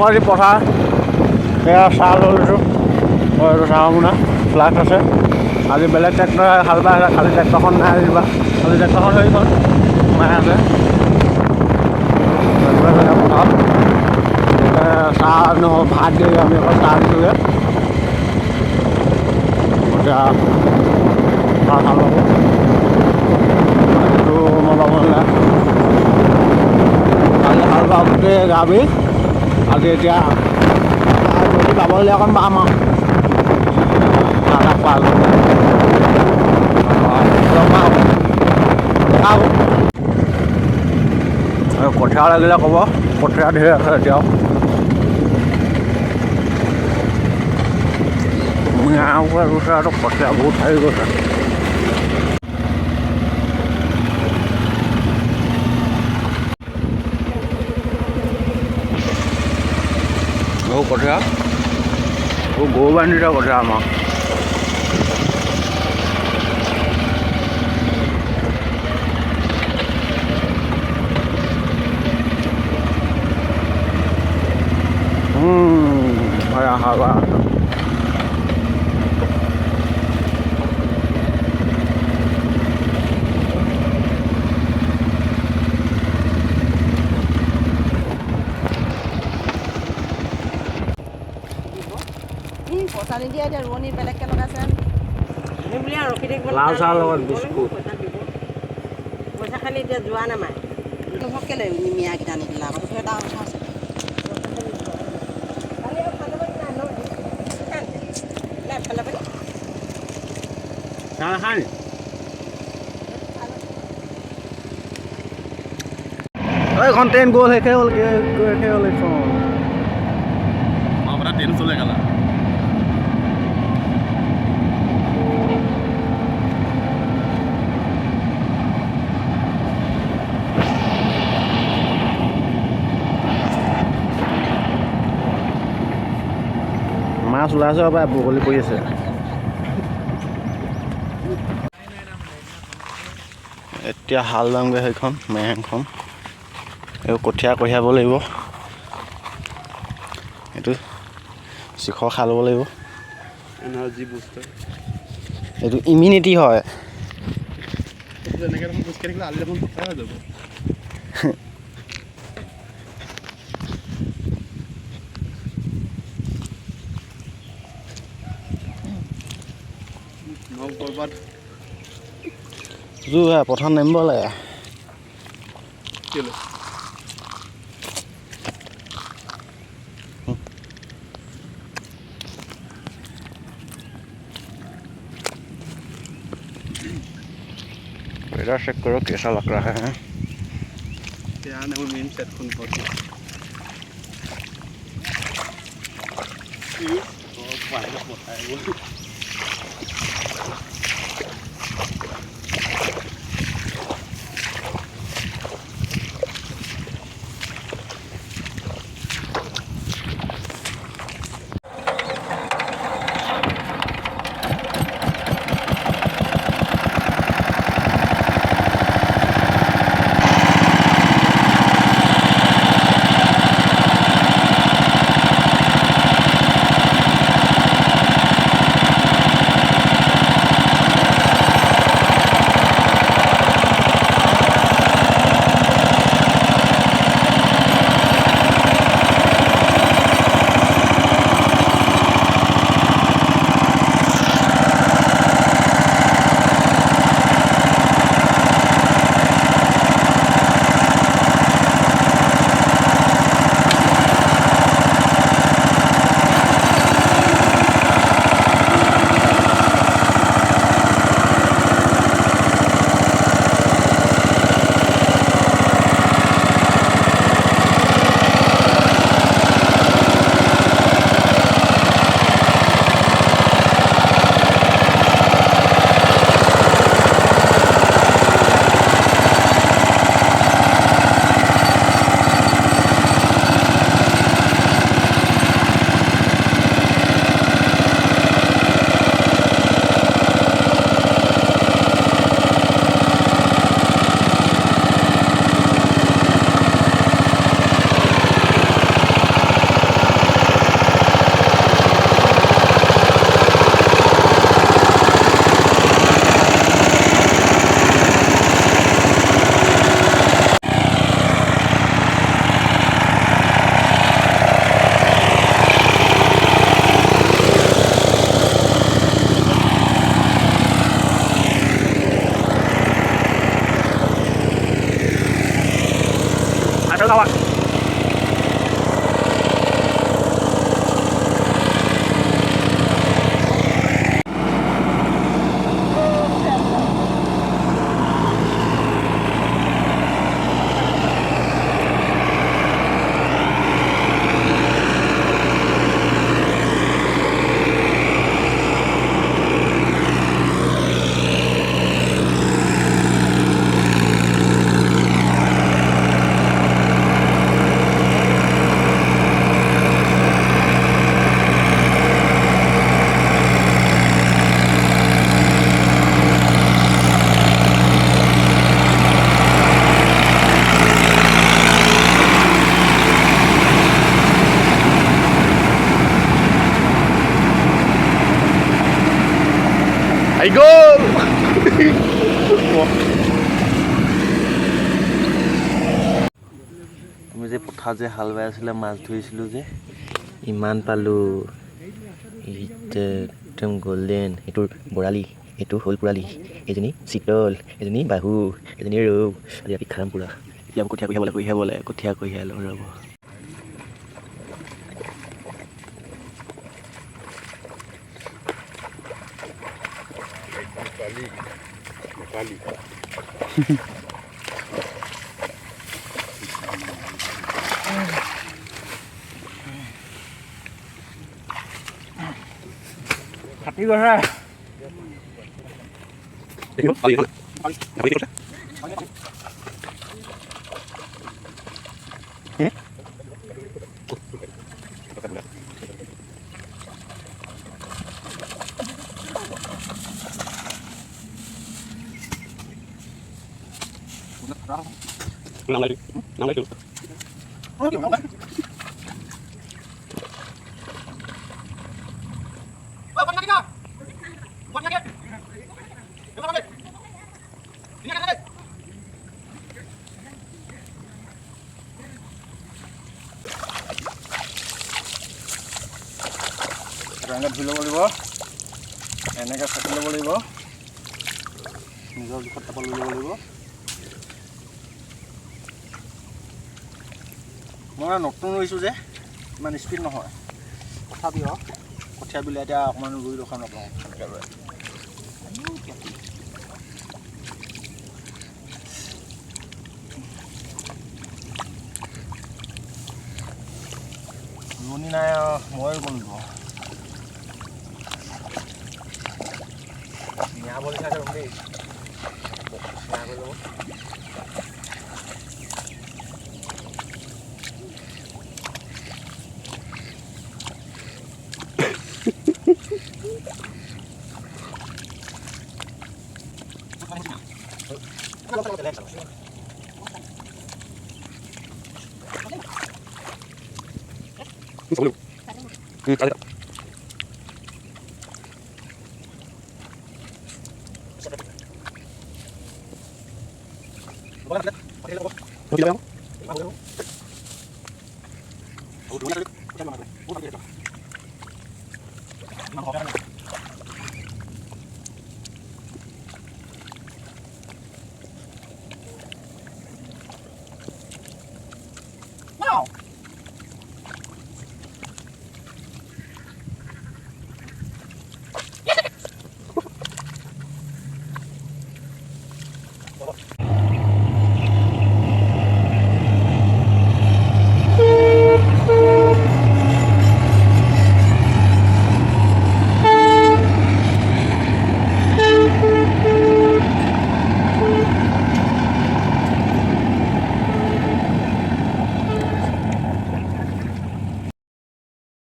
ডাঙৰ যি পথাৰ এয়া চাহ লৈছোঁ এইটো চাহ মোনা ফ্লাক্স আছে আজি বেলেগ ট্ৰেক্টৰে হাল বাই আছে খালী ট্ৰেক্টৰখন নাই যেনিবা খালী ট্ৰেক্টৰখন সেইখন সোমাই আছে পথাৰত চাহ নহয় ভাত দি আমি অকল চাহ দিছোঁগৈ এতিয়া চাহ খাব এইটো মই পাব নালাগে কালি হাল বাওঁ গোটেই গাবি আজি এতিয়া যদি পাবলৈ অকণ পাম আৰু কঠীয়া লাগিলে ক'ব কঠীয়া ধেৰ আছে এতিয়াও ৰুচৰাটো কঠীয়া বহুত থাকি গৈছে কঠীয়া গৰু বান্ধি দিয়া কঠীয়া আমাৰ হাৱা পইচা নিদিয়ে এতিয়া ৰোৱনী বেলেগকৈ লগাইছে বুলি আৰু ৰখি থাকিব লাল চাহৰ লগত বিস্কুট পইচা খালি এতিয়া যোৱা নামায় নহওক কেলৈ নিমিয়াকেইটা নিদিলা আকৌ সেইটো এটা কথা আছে এইখন ট্ৰেইন গ'ল শেষে হ'ল এইখন ট্ৰেন চলে গেল মাছ ওলাইছে বা বগলী পৰি আছে এতিয়া হাল দামগৈ সেইখন মেহেংখন এই কঠীয়া কঢ়িয়াব লাগিব এইটো শিখৰ খাই ল'ব লাগিব এনাৰ্জি বুষ্টাৰ এইটো ইমিউনিটি হয় এনেকৈ দেখোন খোজকাঢ়ি থাকিলে আলি দেখোন পথাৰ হৈ যাব কৰবাত পথাৰ নামিব লাগে কেলৈ वेदर चेक करो कैसा लग रहा है यहाँ ने मेन सेट खून पहुँची और पानी होता है वो খাওয়া I go! আমি যে পথাৰত যে হাল বাই আছিলে মাছ ধৰিছিলোঁ যে ইমান পালোঁ একদম গল্ডেন এইটোৰ বৰালি এইটো শ'ল পোৱালি এজনী চিতল এজনী বাহু এজনী ৰৌ আজি ৰাতি খাম পূৰা এতিয়া কঠীয়া কঢ়িয়াই লওঁ ৰ'ব ফাটি গৈছে এনেকৈ ধুই ল'ব লাগিব এনেকৈ চাকি ল'ব লাগিব নিজৰ জোখত টাপা লৈ ল'ব লাগিব মই নতুন ৰুইছোঁ যে ইমান স্পীড নহয় তথাপিও কঠীয়া বিলাই এতিয়া অকণমান ৰুই ৰখা নকওঁ ভালকৈ ৰুৱে ৰোৱনী নাই ময়ে ৰুব লাগিব নিয়া বুলি থাকে ৰুম দেই নিয়া কৰি ল'ব Wow.